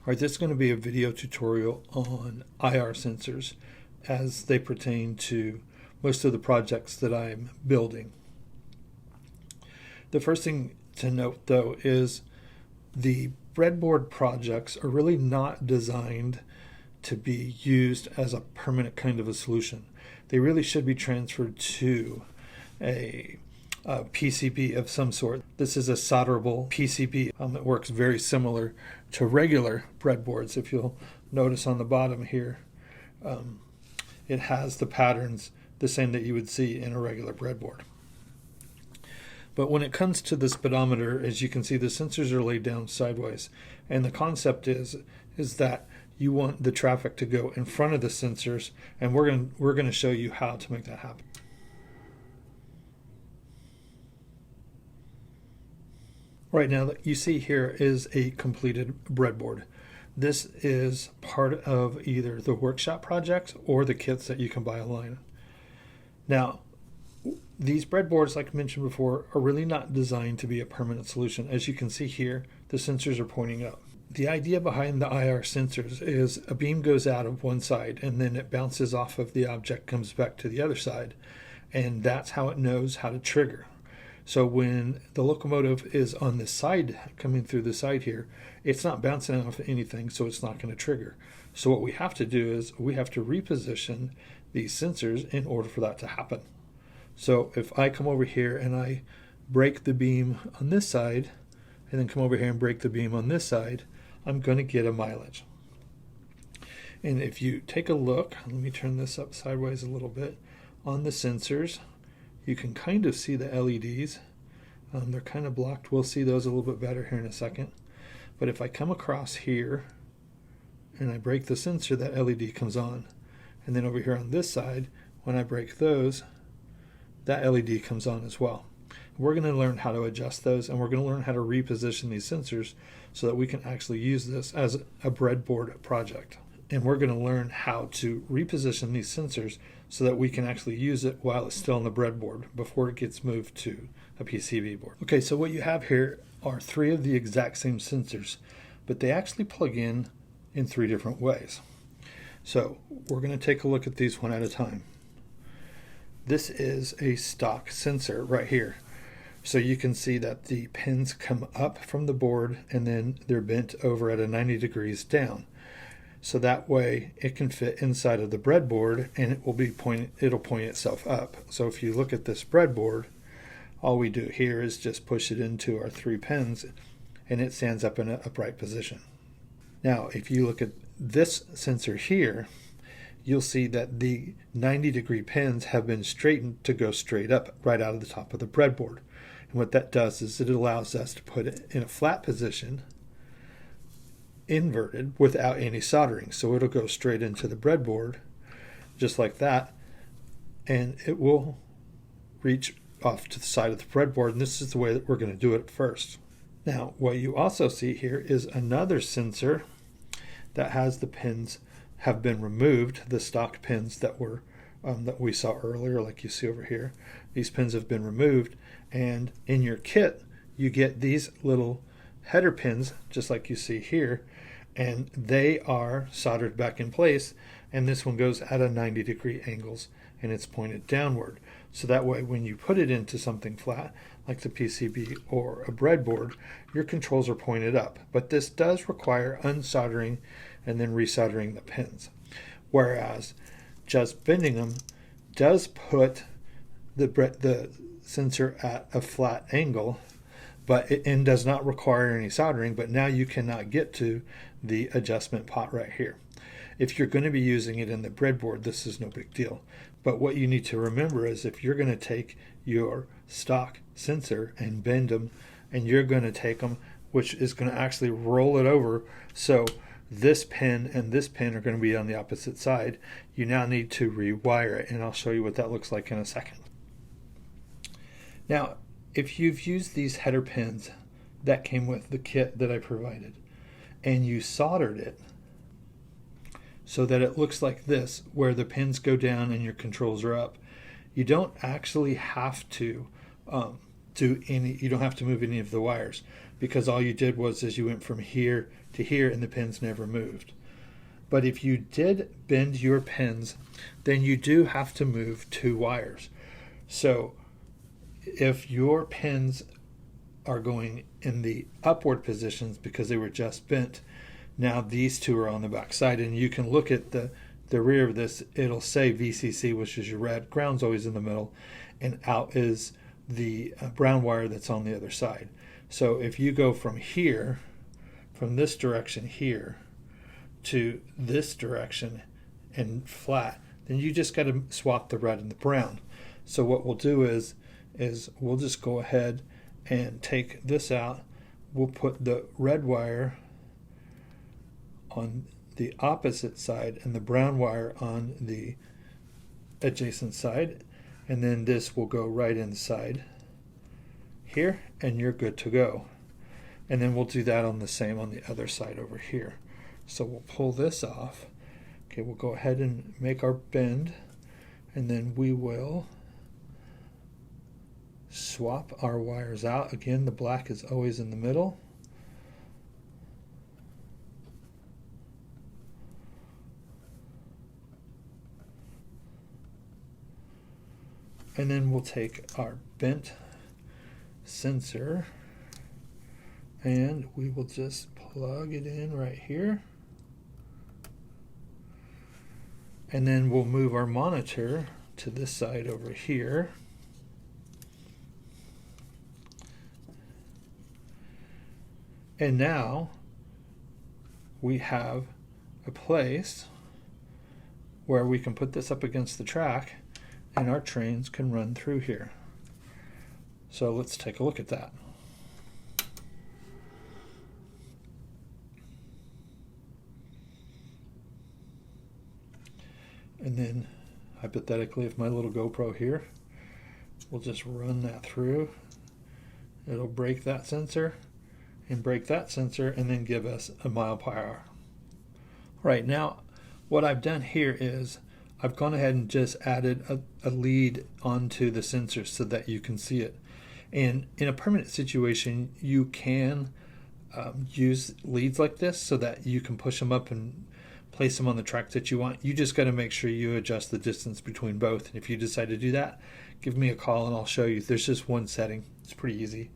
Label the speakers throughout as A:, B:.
A: All right, this is going to be a video tutorial on IR sensors as they pertain to most of the projects that I'm building. The first thing to note, though, is the breadboard projects are really not designed to be used as a permanent kind of a solution. They really should be transferred to a PCB of some sort. This is a solderable PCB. It works very similar to regular breadboards. If you'll notice on the bottom here, it has the patterns the same that you would see in a regular breadboard. But when it comes to the speedometer, as you can see, the sensors are laid down sideways. And the concept is that you want the traffic to go in front of the sensors, and we're going to show you how to make that happen. Right now, that you see here is a completed breadboard. This is part of either the workshop projects or the kits that you can buy online. Now, these breadboards, like I mentioned before, are really not designed to be a permanent solution. As you can see here, the sensors are pointing up. The idea behind the IR sensors is a beam goes out of one side and then it bounces off of the object, comes back to the other side, and that's how it knows how to trigger. So when the locomotive is on this side, coming through the side here, it's not bouncing off anything, so it's not going to trigger. So what we have to do is we have to reposition these sensors in order for that to happen. So if I come over here and I break the beam on this side, and then come over here and break the beam on this side, I'm going to get a mileage. And if you take a look, let me turn this up sideways a little bit, on the sensors, you can kind of see the LEDs. They're kind of blocked. We'll see those a little bit better here in a second. But if I come across here and I break the sensor, that LED comes on. And then over here on this side, when I break those, that LED comes on as well. We're going to learn how to adjust those, and we're going to learn how to reposition these sensors so that we can actually use this as a breadboard project. And we're going to learn how to reposition these sensors so that we can actually use it while it's still on the breadboard before it gets moved to a PCB board. Okay, so what you have here are three of the exact same sensors, but they actually plug in three different ways. So we're going to take a look at these one at a time. This is a stock sensor right here. So you can see that the pins come up from the board and then they're bent over at a 90 degrees down. So that way it can fit inside of the breadboard and it'll point itself up. So if you look at this breadboard, all we do here is just push it into our three pins and it stands up in an upright position. Now if you look at this sensor here, you'll see that the 90-degree pins have been straightened to go straight up right out of the top of the breadboard. And what that does is it allows us to put it in a flat position, inverted, without any soldering. So it'll go straight into the breadboard, just like that, and it will reach off to the side of the breadboard, and this is the way that we're going to do it first. Now, what you also see here is another sensor that has the pins have been removed, the stock pins that were that we saw earlier, like you see over here. These pins have been removed, and in your kit you get these little header pins just like you see here, and they are soldered back in place, and this one goes at a 90-degree angles and it's pointed downward. So that way when you put it into something flat like the PCB or a breadboard, your controls are pointed up. But this does require unsoldering and then resoldering the pins, whereas just bending them does put the sensor at a flat angle, but it does not require any soldering. But now you cannot get to the adjustment pot right here. If you're going to be using it in the breadboard, this is no big deal. But what you need to remember is if you're going to take your stock sensor and bend them, and you're going to take them, which is going to actually roll it over, so this pin and this pin are going to be on the opposite side, you now need to rewire it, and I'll show you what that looks like in a second. Now, if you've used these header pins that came with the kit that I provided, and you soldered it so that it looks like this, where the pins go down and your controls are up, you don't actually have to you don't have to move any of the wires, because all you did was you went from here to here and the pins never moved. But if you did bend your pins, then you do have to move 2 wires. So if your pins are going in the upward positions because they were just bent, now these 2 are on the back side, and you can look at the rear of this. It'll say VCC, which is your red, ground's always in the middle, and out is the brown wire that's on the other side. So if you go from here, from this direction here to this direction and flat, then you just got to swap the red and the brown. So what we'll do is we'll just go ahead and take this out. We'll put the red wire on the opposite side and the brown wire on the adjacent side, and then this will go right inside here, and you're good to go. And then we'll do that on the other side over here. So we'll pull this off. Okay, we'll go ahead and make our bend, and then we will swap our wires out. Again, the black is always in the middle. And then we'll take our bent sensor and we will just plug it in right here. And then we'll move our monitor to this side over here. And now we have a place where we can put this up against the track and our trains can run through here. So let's take a look at that. And then hypothetically, if my little GoPro here, we'll just run that through. It'll break that sensor and break that sensor and then give us a mile per hour. Right now, what I've done here is I've gone ahead and just added a lead onto the sensor so that you can see it. And in a permanent situation, you can use leads like this so that you can push them up and place them on the track that you want. You just got to make sure you adjust the distance between both. And if you decide to do that, give me a call and I'll show you. There's just one setting. It's pretty easy.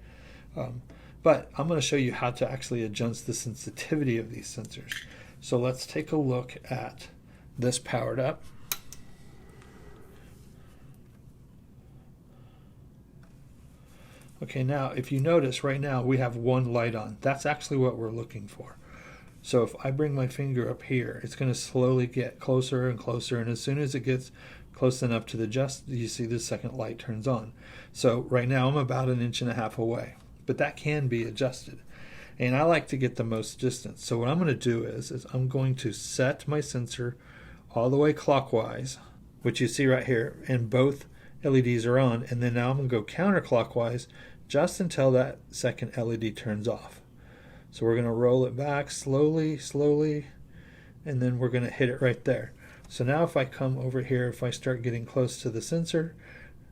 A: But I'm going to show you how to actually adjust the sensitivity of these sensors. So let's take a look at this powered up. Okay, now if you notice right now we have one light on. That's actually what we're looking for. So if I bring my finger up here, it's going to slowly get closer and closer, and as soon as it gets close enough to the just, you see the second light turns on. So right now I'm about 1.5 inches away, but that can be adjusted. And I like to get the most distance. So what I'm going to do is I'm going to set my sensor all the way clockwise, which you see right here, and both LEDs are on, and then now I'm going to go counterclockwise just until that second LED turns off. So we're going to roll it back slowly, slowly, and then we're going to hit it right there. So now if I come over here, if I start getting close to the sensor,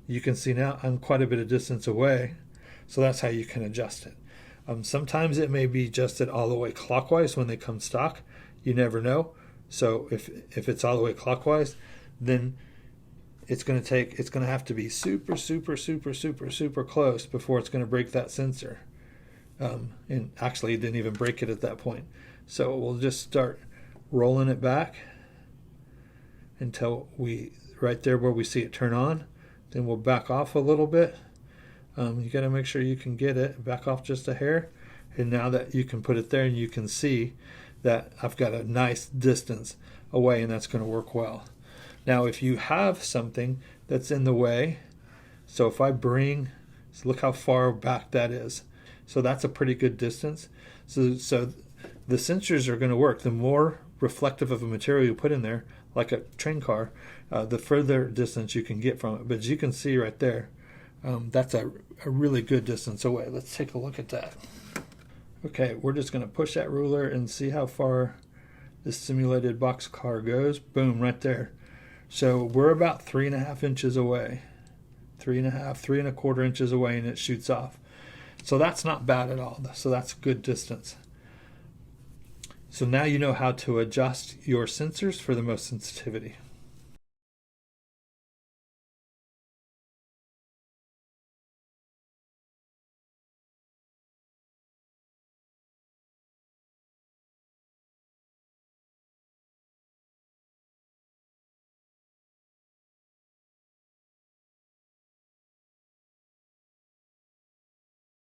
A: you can see now I'm quite a bit of distance away. So that's how you can adjust it. Sometimes it may be adjusted all the way clockwise when they come stock. You never know. So if it's all the way clockwise, then it's going to have to be super, super, super, super, super close before it's going to break that sensor. And actually it didn't even break it at that point. So we'll just start rolling it back until right there where we see it turn on. Then we'll back off a little bit. You got to make sure you can get it, back off just a hair. And now that you can put it there, and you can see that I've got a nice distance away, and that's going to work well. Now if you have something that's in the way, so if I bring, so look how far back that is. So that's a pretty good distance. So the sensors are going to work. The more reflective of a material you put in there, like a train car, the further distance you can get from it. But as you can see right there, that's a really good distance away. Let's take a look at that. Okay, we're just going to push that ruler and see how far this simulated boxcar goes. Boom, right there. So we're about 3.5 inches away. 3.5, 3.25 inches away, and it shoots off. So that's not bad at all. So that's good distance. So now you know how to adjust your sensors for the most sensitivity.